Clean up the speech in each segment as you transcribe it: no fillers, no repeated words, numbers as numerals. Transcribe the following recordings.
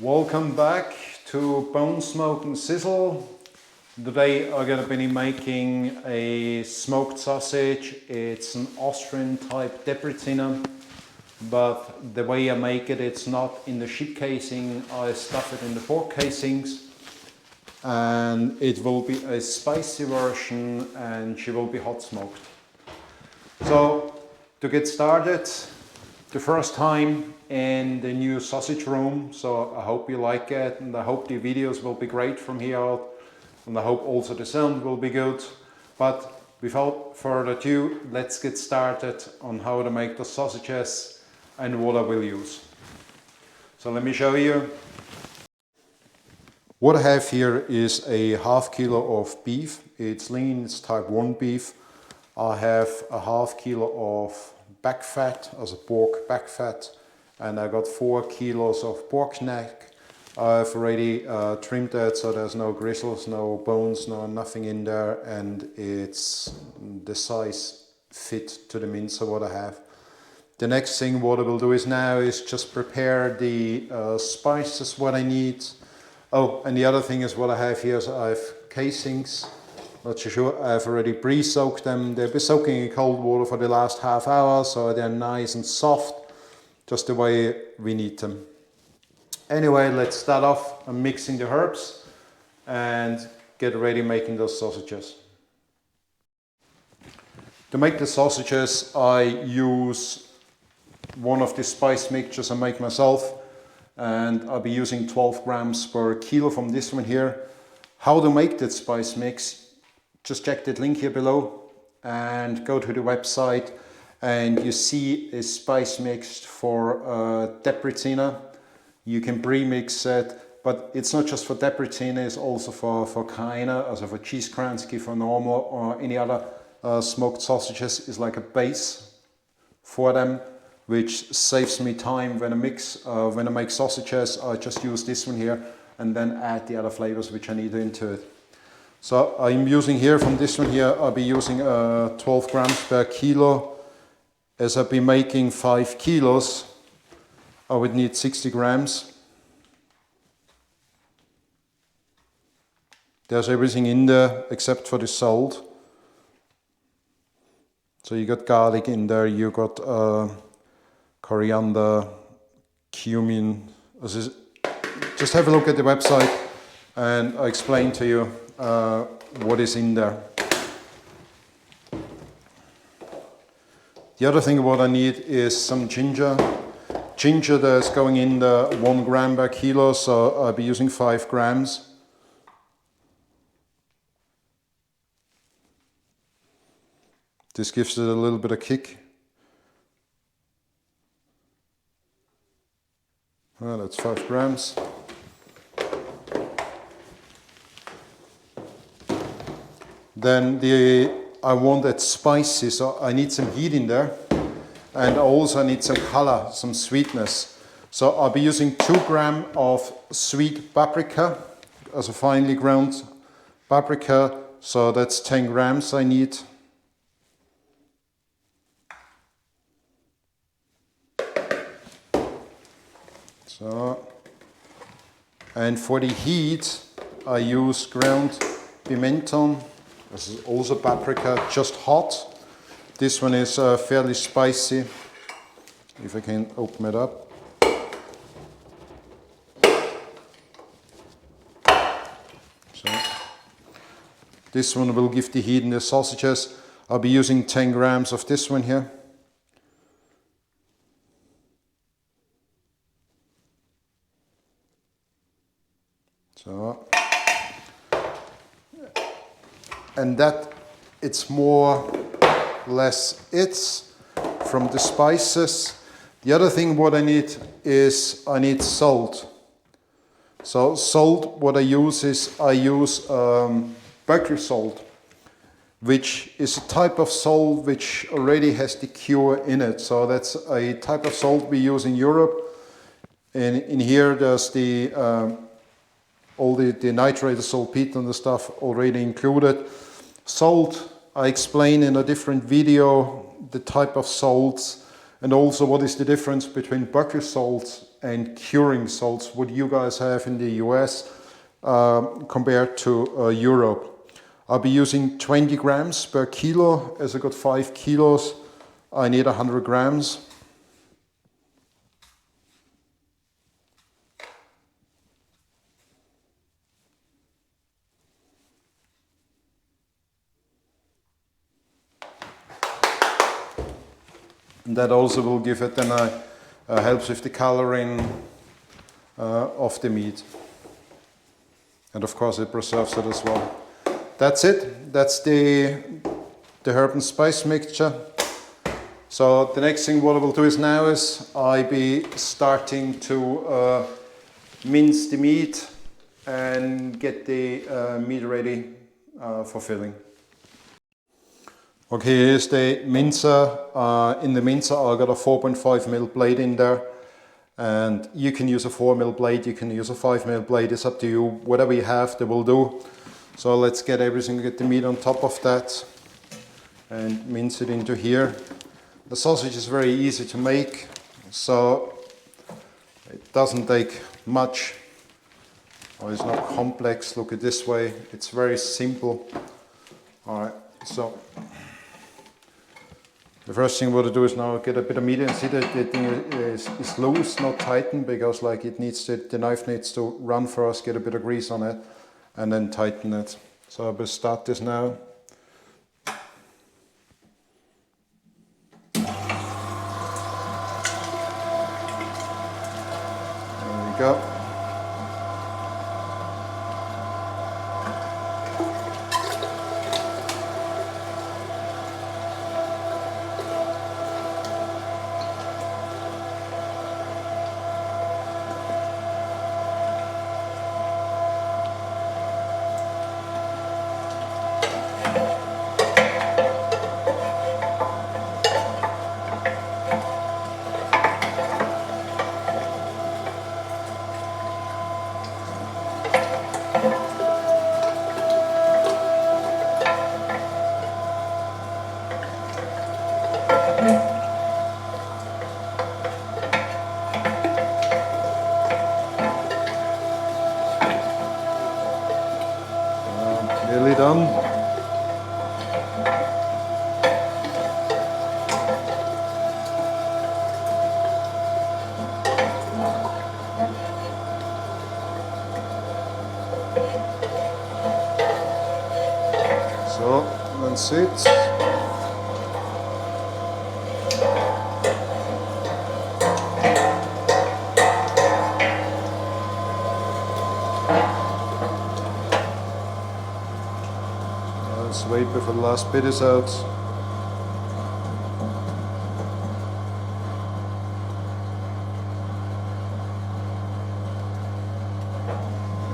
Welcome back to Bone Smoke and Sizzle. Today I'm going to be making a smoked sausage. It's an Austrian type Debreziner, but the way I make it, it's not in the sheep casing. I stuff it in the pork casings, and it will be a spicy version and she will be hot smoked. So to get started, the first time in the new sausage room, so I hope you like it, and I hope the videos will be great from here out, and I hope also the sound will be good. But without further ado, let's get started on how to make the sausages and what I will use. So let me show you. What I have here is a half kilo of beef. It's lean, it's type 1 beef. I have a half kilo of back fat, as a pork back fat, and I got 4 kilos of pork neck. I've already trimmed that so there's no gristles, no bones, nothing in there, and it's the size fit to the mince of what I have. The next thing what I will do is now is just prepare the spices what I need. Oh, and the other thing is what I have here is I have casings. Not so sure, I've already pre-soaked them. They've been soaking in cold water for the last half hour, so they're nice and soft, just the way we need them. Anyway, let's start off mixing the herbs and get ready making those sausages. To make the sausages, I use one of the spice mixtures I make myself, and I'll be using 12 grams per kilo from this one here. How to make that spice mix? Just check that link here below and go to the website, and you see a spice mix for Debreziner. You can pre-mix it, but it's not just for Debreziner, it's also for Keine, also for cheese Kransky, for normal or any other smoked sausages. Is like a base for them, which saves me time when I make sausages. I just use this one here and then add the other flavors which I need into it. So I'm using here from this one here, I'll be using 12 grams per kilo. As I'll be making 5 kilos, I would need 60 grams. There's everything in there except for the salt. So you got garlic in there, you got coriander, cumin. Just have a look at the website and I'll explain to you what is in there. The other thing what I need is some ginger. Ginger that's going in the 1 gram per kilo, so I'll be using 5 grams. This gives it a little bit of kick. Well, that's 5 grams. Then I want that spicy, so I need some heat in there, and I also need some color, some sweetness. So I'll be using 2 grams of sweet paprika, as a finely ground paprika, so that's 10 grams I need. So, and for the heat I use ground pimenton. This is also paprika, just hot. This one is fairly spicy. If I can open it up. So, this one will give the heat in the sausages. I'll be using 10 grams of this one here. So, and that it's more or less it's from the spices. The other thing what I need is I need salt. So salt what I use is I use butter salt, which is a type of salt which already has the cure in it. So that's a type of salt we use in Europe. And in here there's the all the nitrated saltpeter and the stuff already included. Salt, I explain in a different video the type of salts and also what is the difference between butter salt and curing salts what you guys have in the US compared to Europe. I'll be using 20 grams per kilo. As I got 5 kilos, I need 100 grams. And that also will give it, then helps with the coloring of the meat. And of course it preserves it as well. That's it. That's the herb and spice mixture. So the next thing what I will do is now is I be starting to mince the meat and get the meat ready for filling. Okay, here's the mincer. In the mincer I got a 4.5mm blade in there. And you can use a 4mm blade, you can use a 5mm blade, it's up to you. Whatever you have, they will do. So let's get everything, get the meat on top of that and mince it into here. The sausage is very easy to make, so it doesn't take much. Or it's not complex, look at this way, it's very simple. Alright, so the first thing what I do is now get a bit of meat and see that the thing is loose, not tightened, because like it needs to, the knife needs to run first, get a bit of grease on it, and then tighten it. So I will start this now. There we go. Nearly done. So that's it. Let's wait before the last bit is out.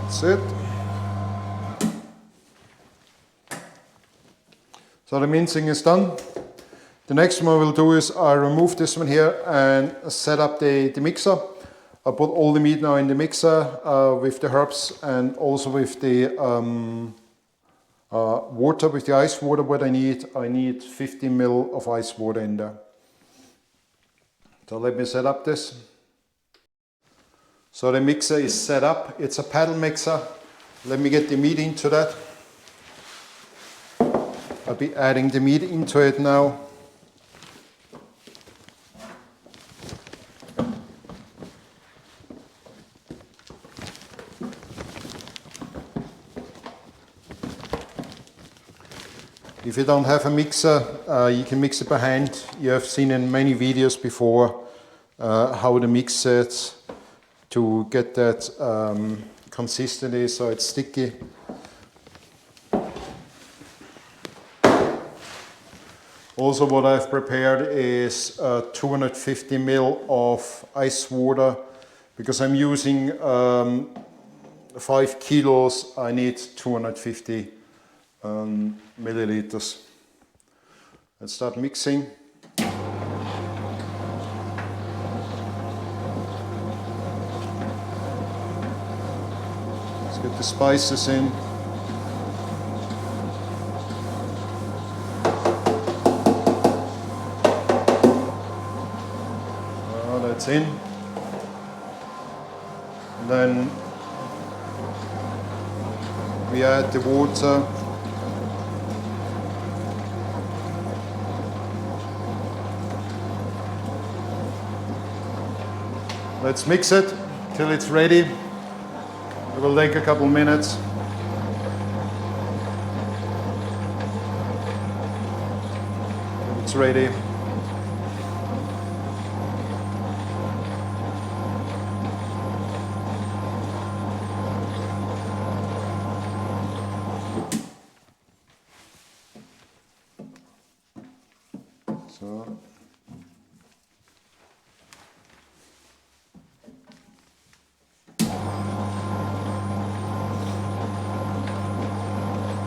That's it. So the mincing is done. The next one I will do is I remove this one here and set up the mixer. I put all the meat now in the mixer with the herbs and also with the water, with the ice water. What I need 50 ml of ice water in there. So let me set up this. So the mixer is set up. It's a paddle mixer. Let me get the meat into that. I'll be adding the meat into it now. If you don't have a mixer, you can mix it by hand. You have seen in many videos before how to mix it to get that consistency so it's sticky. Also what I've prepared is 250 ml of ice water. Because I'm using 5 kilos, I need 250 milliliters. Let's start mixing. Let's get the spices in. Oh, that's in. And then we add the water. Let's mix it till it's ready. It will take a couple minutes. It's ready. So.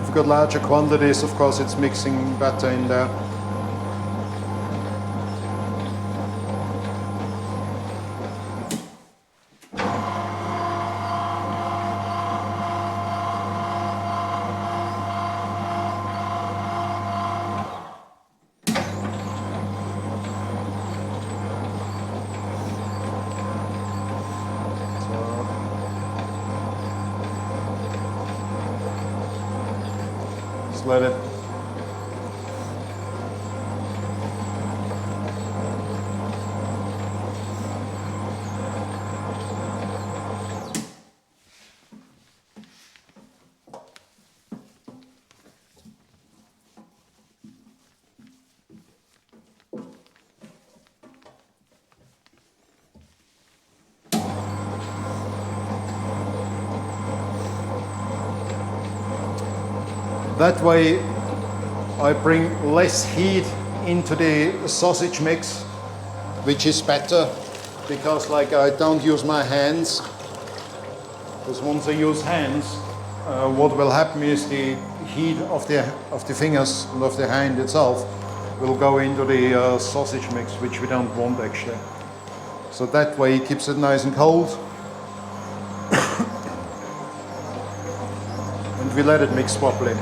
If you've got larger quantities, of course, it's mixing better in there. Just let it. That way I bring less heat into the sausage mix, which is better because like I don't use my hands. Because once I use hands, what will happen is the heat of the fingers and of the hand itself will go into the sausage mix, which we don't want actually. So that way it keeps it nice and cold. And we let it mix properly.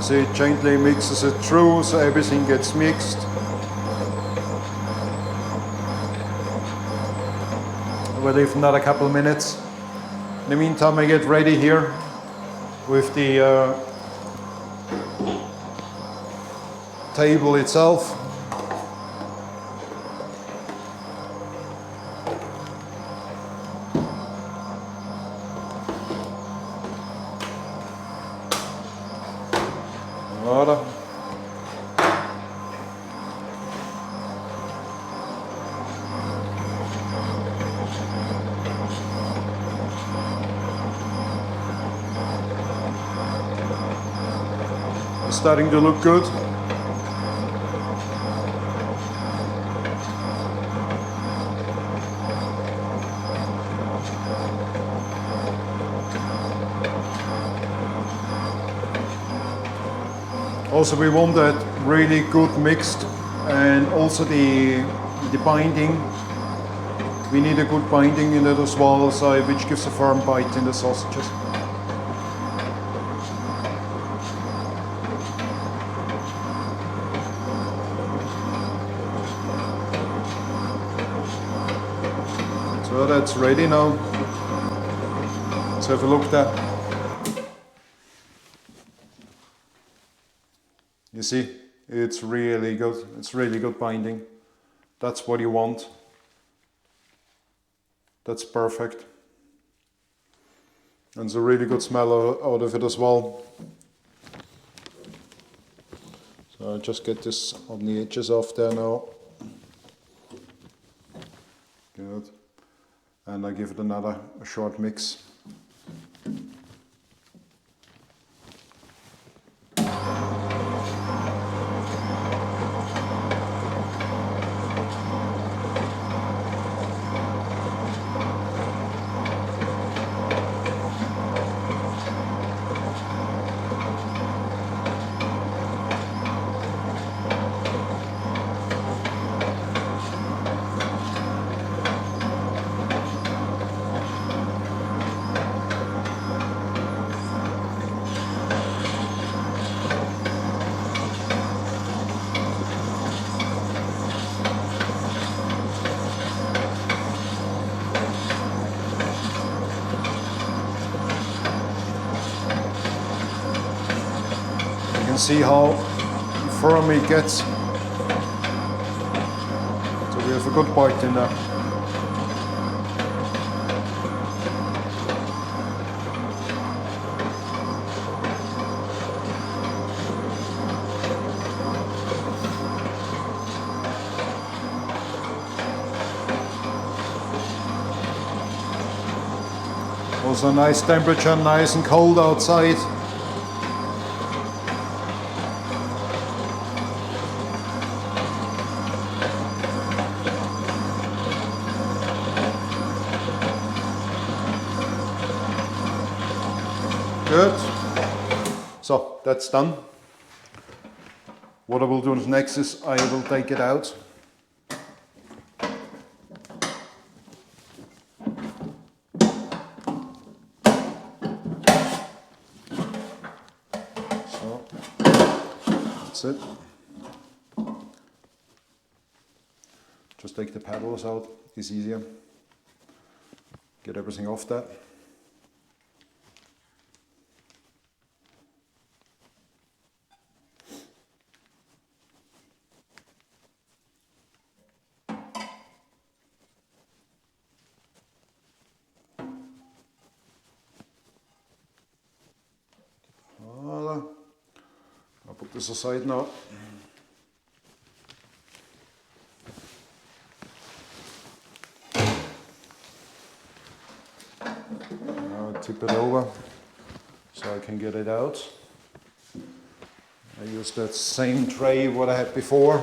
So it gently mixes it through, so everything gets mixed. We'll leave another couple of minutes. In the meantime, I get ready here with the table itself. Water. It's starting to look good. Also, we want that really good mixed, and also the binding. We need a good binding in it as well, so which gives a firm bite in the sausages. So that's ready now. Let's have a look there. You see, it's really good. It's really good binding. That's what you want. That's perfect. And there's a really good smell out of it as well. So I'll just get this on the edges off there now. Good. And I give it another short mix. See how firm it gets. So we have a good bite in there. Also nice temperature, nice and cold outside. Good. So that's done. What I will do next is I will take it out. So that's it. Just take the paddles out, it's easier. Get everything off that. Voila. I'll put this aside now. Now tip it over so I can get it out. I use that same tray what I had before.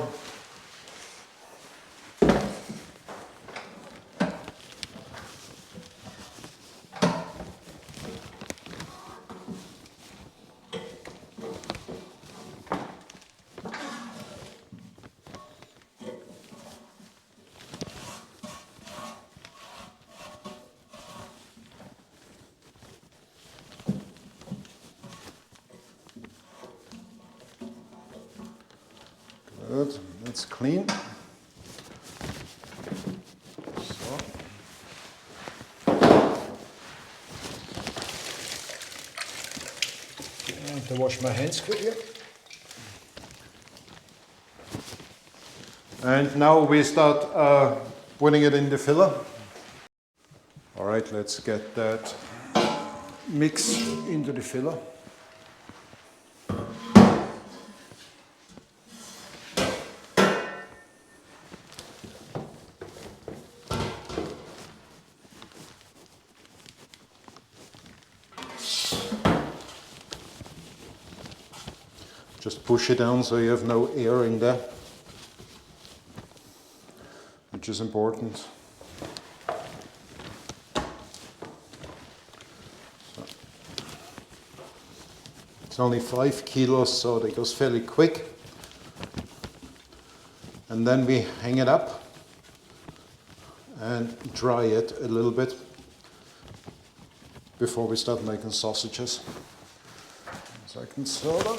Good, that's clean. So. I have to wash my hands quickly. And now we start putting it in the filler. All right, let's get that mix into the filler. Just push it down so you have no air in there, which is important. So. It's only 5 kilos, so it goes fairly quick. And then we hang it up and dry it a little bit before we start making sausages. So I can soda.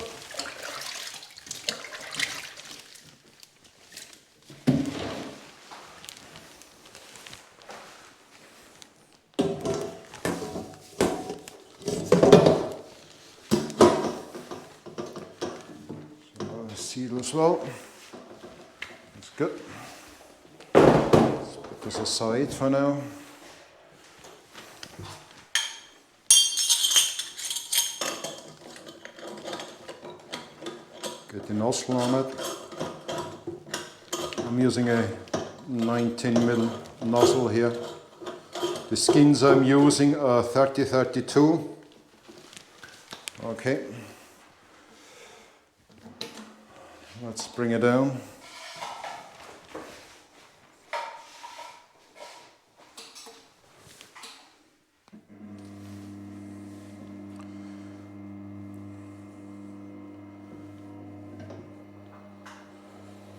Seal as well. That's good. Let's put this aside for now. Get the nozzle on it. I'm using a 19mm nozzle here. The skins I'm using are 30-32. Okay. Let's bring it down.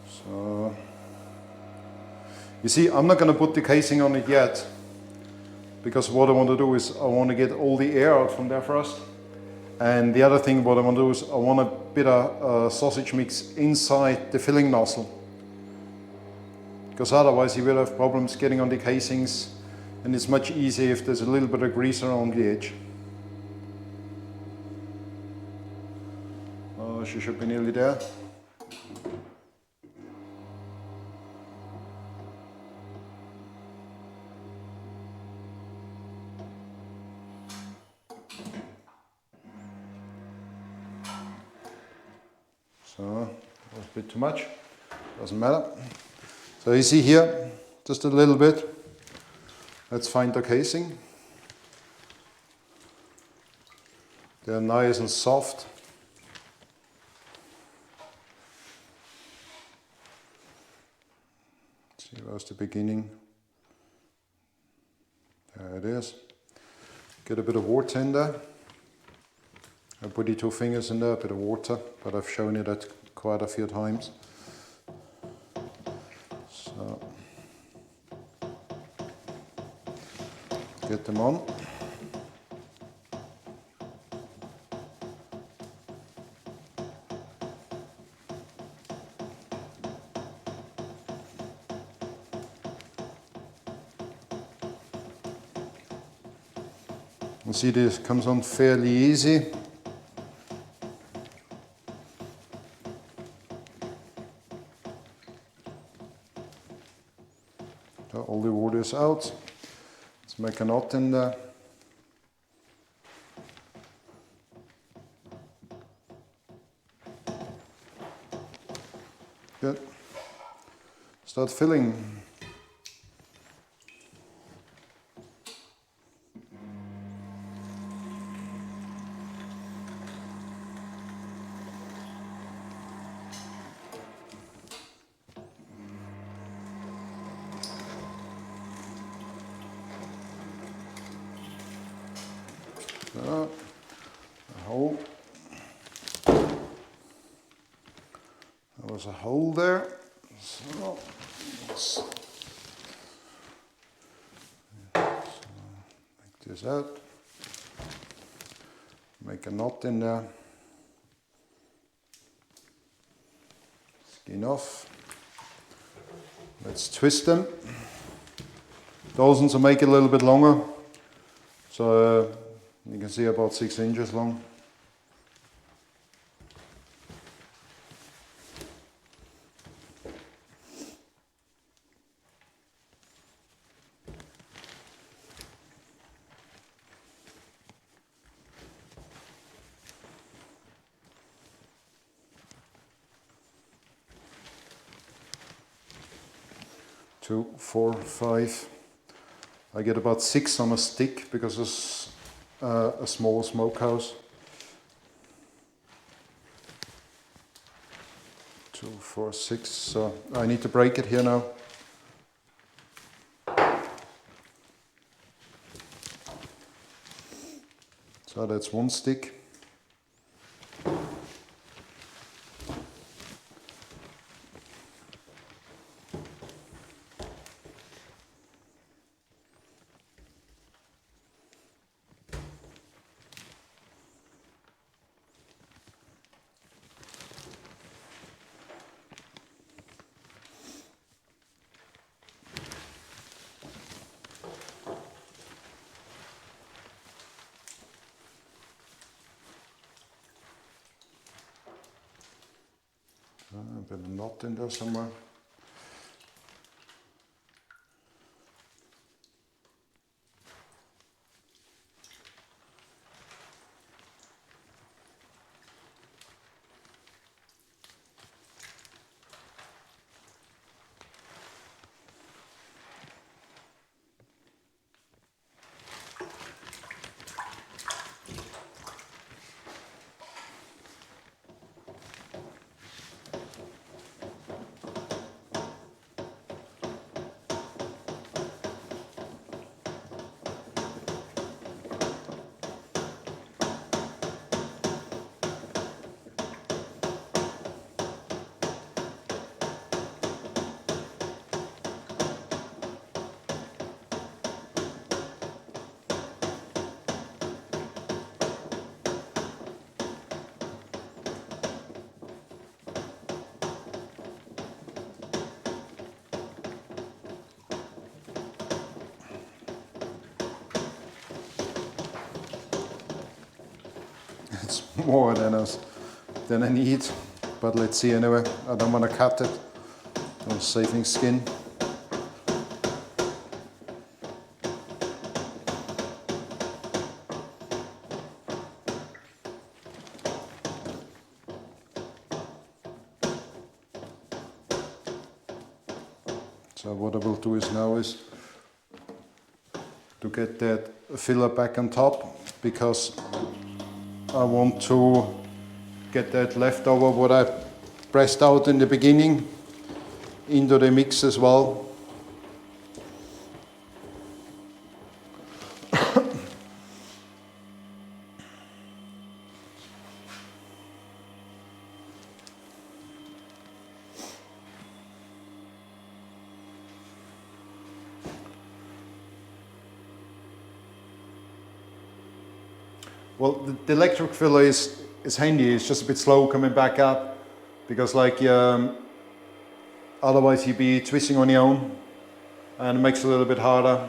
So, you see, I'm not going to put the casing on it yet, because what I want to do is I want to get all the air out from there first. And the other thing what I want to do is I want a bit of sausage mix inside the filling nozzle, because otherwise you will have problems getting on the casings, and it's much easier if there's a little bit of grease around the edge. She should be nearly there. So, that was a bit too much, doesn't matter. So you see here, just a little bit. Let's find the casing. They're nice and soft. Let's see, where's the beginning? There it is. Get a bit of water in there. I put the 2 fingers in there, a bit of water, but I've shown you that quite a few times. So, get them on. You see this comes on fairly easy. So all the water is out. Let's make a knot in there. Good. Start filling. So, a hole. There was a hole there. So, let's make this out. Make a knot in there. Skin off. Let's twist them. Those will make it a little bit longer. So you can see about 6 inches long. Two, 4, 5. I get about 6 on a stick because it's a small smokehouse. 2, 4, 6. So I need to break it here now. So that's 1 stick. A bit of knot in there somewhere. It's more than I was than I need, but let's see anyway. I don't want to cut it. I'm saving skin. So what I will do is now is to get that filler back on top, because I want to get that leftover what I pressed out in the beginning into the mix as well. Well, the electric filler is handy. It's just a bit slow coming back up, because like otherwise you'd be twisting on your own, and it makes it a little bit harder.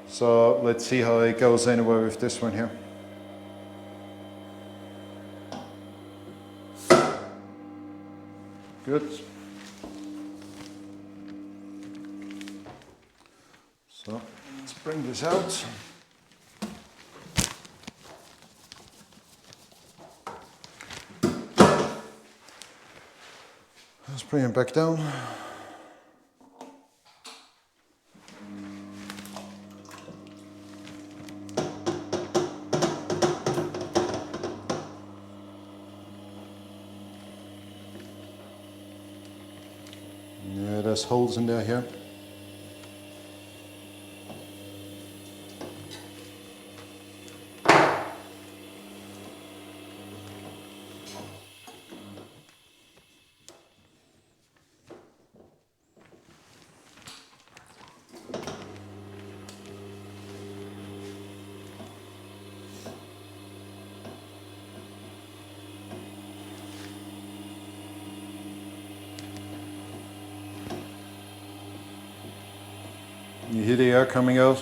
So let's see how it goes anyway with this one here. Good. So let's bring this out. Let's bring it back down. Yeah, there's holes in there here. You hear the air coming out?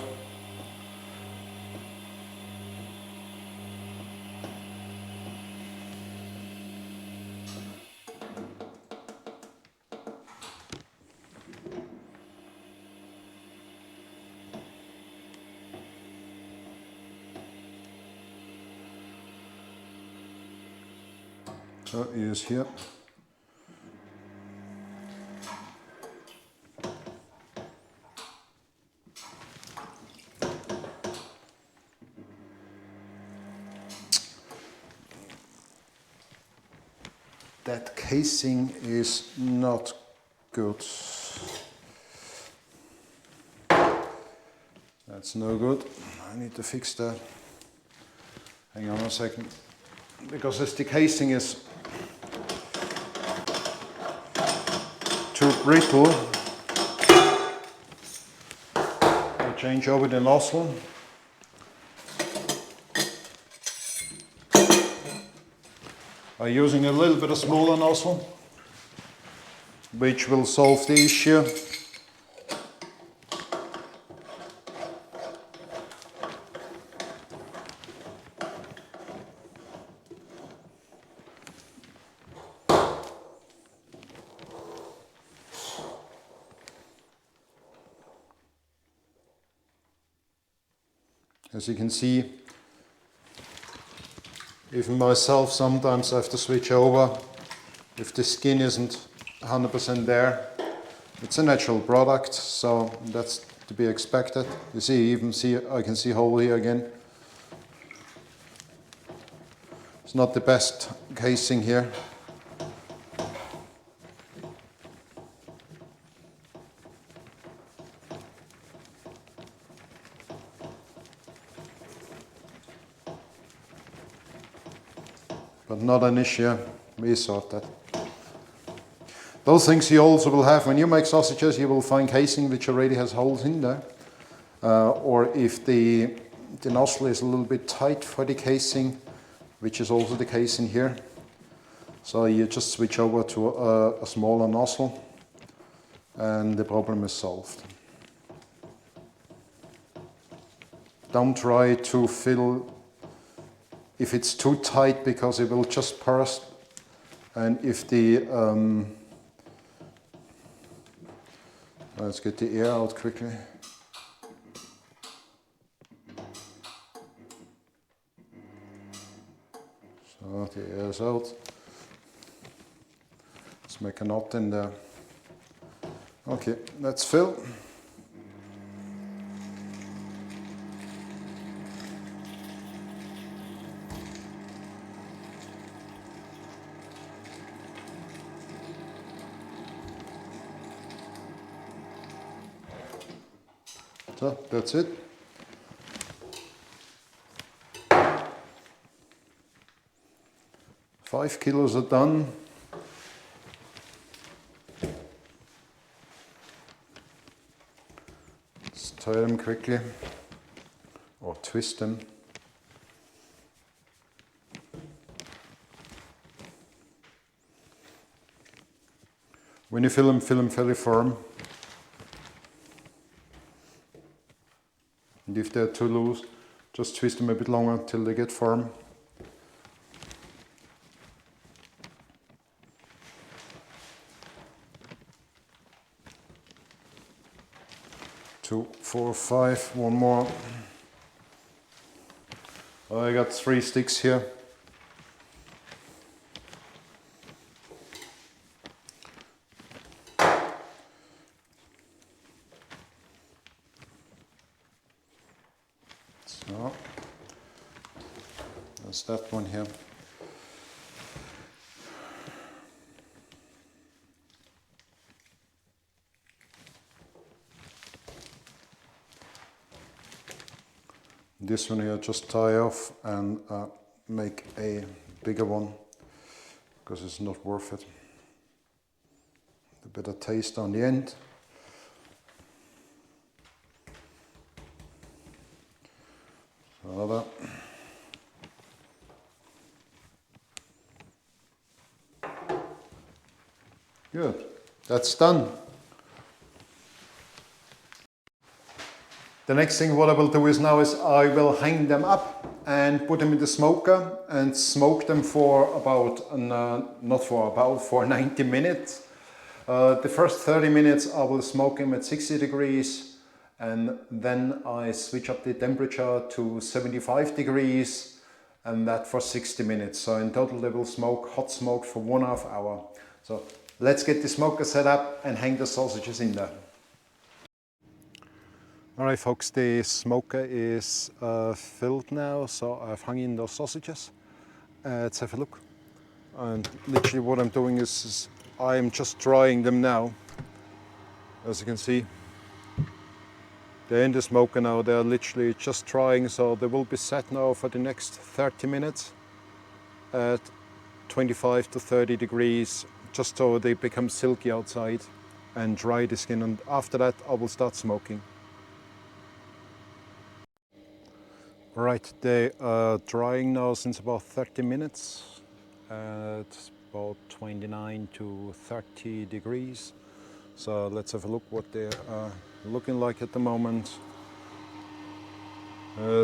So it is here. That casing is not good. That's no good. I need to fix that. Hang on a second. Because this the casing is too brittle, I change over the nozzle. I'm using a little bit of smaller nozzle, which will solve the issue. As you can see, even myself sometimes I have to switch over if the skin isn't 100% there. It's a natural product, so that's to be expected. You see, I can see hole here again. It's not the best casing here. But not an issue, we sort that. Those things you also will have when you make sausages. You will find casing which already has holes in there. Or if the nozzle is a little bit tight for the casing, which is also the case in here. So you just switch over to a smaller nozzle and the problem is solved. Don't try to fill if it's too tight, because it will just burst. And if the let's get the air out quickly. So the air is out. Let's make a knot in there. Okay, let's fill. So that's it. Five kilos are done. Let's tie them quickly, or twist them. When you fill them fairly firm. And if they're too loose, just twist them a bit longer till they get firm. 2, 4, 5, one more. I got 3 sticks here. So, that's that one here. This one here just tie off and make a bigger one, because it's not worth it. A bit of taste on the end. So that. Good, that's done. The next thing what I will do is I will hang them up and put them in the smoker and smoke them for for 90 minutes. The first 30 minutes I will smoke them at 60 degrees, and then I switch up the temperature to 75 degrees, and that for 60 minutes. So in total they will smoke, hot smoke, for 1.5 hours. So let's get the smoker set up and hang the sausages in there. Alright folks, the smoker is filled now, so I've hung in those sausages. Let's have a look. And literally what I'm doing is I'm just drying them now. As you can see, they're in the smoker now, they're literally just drying, so they will be set now for the next 30 minutes at 25 to 30 degrees, just so they become silky outside and dry the skin, and after that I will start smoking. Right, they are drying now since about 30 minutes at about 29 to 30 degrees. So let's have a look what they are looking like at the moment.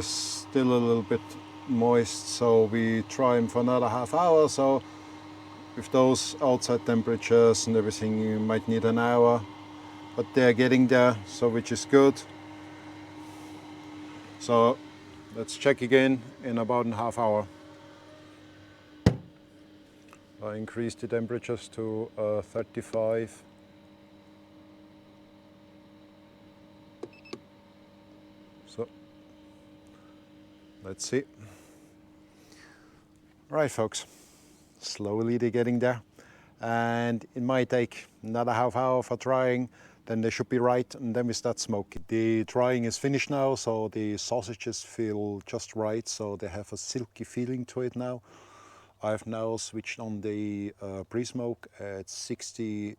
Still a little bit moist, so we try them for another half hour. So with those outside temperatures and everything, you might need an hour, but they're getting there, so which is good. So let's check again in about a half hour. I increased the temperatures to 35. So let's see. Right folks, slowly they're getting there, and it might take another half hour for drying. Then they should be right, and then we start smoking. The drying is finished now, so the sausages feel just right, so they have a silky feeling to it now. I've now switched on the pre-smoke at 60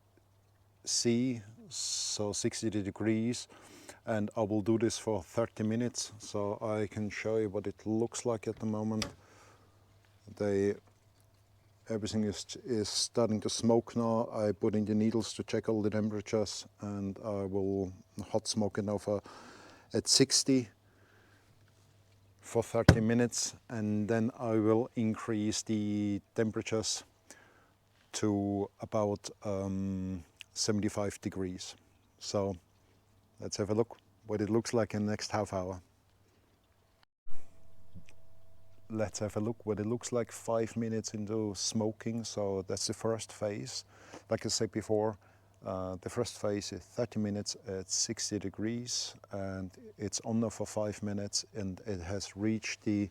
C, so 60 degrees, and I will do this for 30 minutes, so I can show you what it looks like at the moment. Everything is starting to smoke now. I put in the needles to check all the temperatures, and I will hot smoke it now at 60. for 30 minutes, and then I will increase the temperatures to about 75 degrees. So let's have a look what it looks like in the next half hour. Let's have a look what it looks like 5 minutes into smoking. So that's the first phase. Like I said before, the first phase is 30 minutes at 60 degrees, and it's on there for 5 minutes, and it has reached the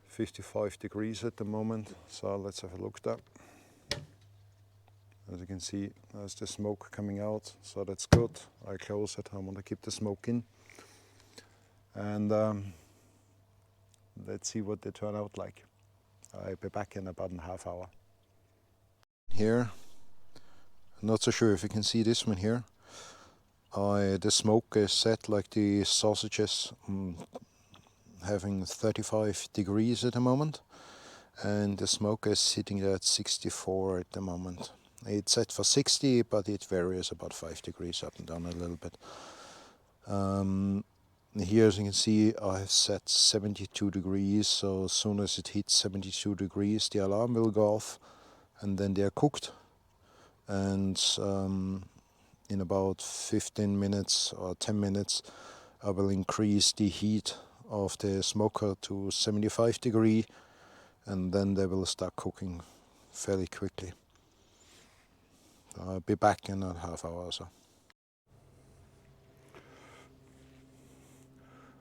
55 degrees at the moment. So let's have a look there. As you can see, there's the smoke coming out, so that's good. I close it, I want to keep the smoke in. And let's see what they turn out like. I'll be back in about a half hour. Here, I'm not so sure if you can see this one here. The smoke is set like the sausages, having 35 degrees at the moment, and the smoke is sitting there at 64 at the moment. It's set for 60, but it varies about 5 degrees up and down a little bit. Here, as you can see, I have set 72 degrees, so as soon as it hits 72 degrees, the alarm will go off, and then they are cooked. And in about 15 minutes or 10 minutes, I will increase the heat of the smoker to 75 degrees, and then they will start cooking fairly quickly. I'll be back in a half hour or so.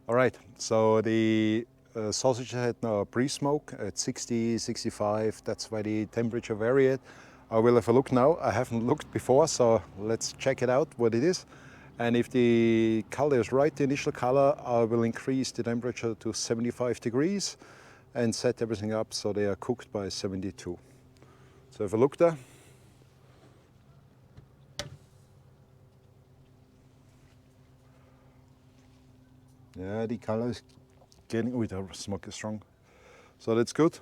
All right, so the sausage had now a pre-smoke at 60, 65. That's why the temperature varied. I will have a look now. I haven't looked before, so let's check it out what it is. And if the color is right, the initial color, I will increase the temperature to 75 degrees and set everything up so they are cooked by 72. So have a look there. Yeah, the color is getting, oh, the smoke is strong. So that's good.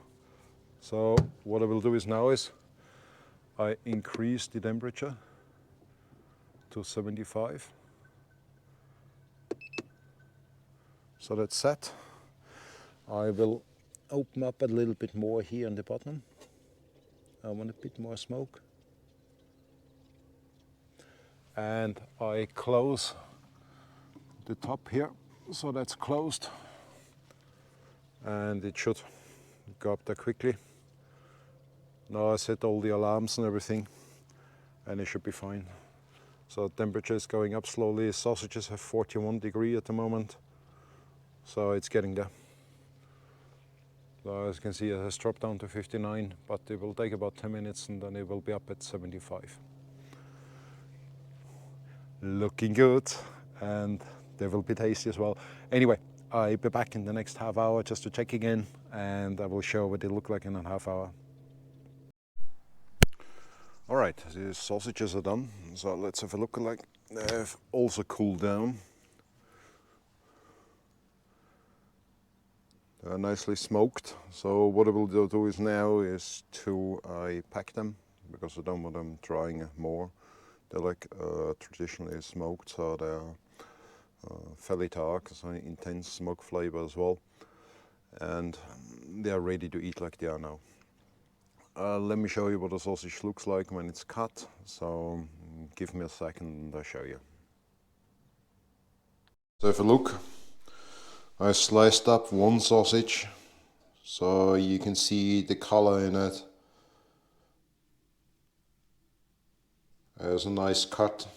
So what I will do is now is I increase the temperature to 75. So that's set. I will open up a little bit more here on the bottom. I want a bit more smoke. And I close the top here, so that's closed. And it should go up there quickly. Now I set all the alarms and everything, and it should be fine. So temperature is going up slowly. Sausages have 41 degrees at the moment, so it's getting there. So as you can see, it has dropped down to 59, but it will take about 10 minutes and then it will be up at 75. Looking good, and they will be tasty as well. Anyway, I'll be back in the next half hour just to check again, and I will show what they look like in a half hour. All right, the sausages are done, so let's have a look. Like they've also cooled down. They're nicely smoked. So what I will do is now is to pack them, because I don't want them drying more. They're like traditionally smoked, so they're fairly dark, so intense smoke flavor as well, and they are ready to eat like they are now. Let me show you what a sausage looks like when it's cut, so give me a second and I'll show you. So if you look, I sliced up one sausage, so you can see the color in it. There's a nice cut.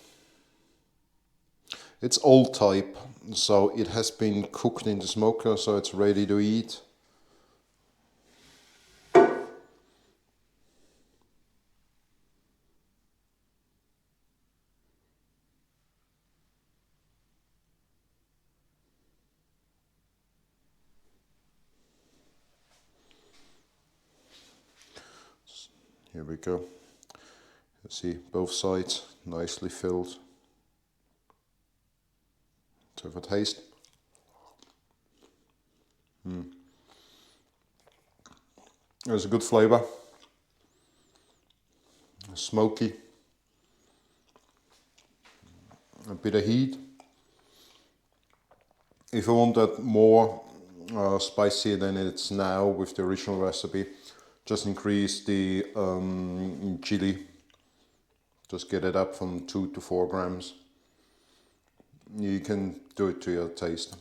It's old type, so it has been cooked in the smoker, so it's ready to eat. Here we go. You see both sides nicely filled. Let's have a taste. There's a good flavor. Smoky. A bit of heat. If you want that more spicy than it's now with the original recipe, just increase the chili. Just get it up from 2 to 4 grams. You can do it to your taste.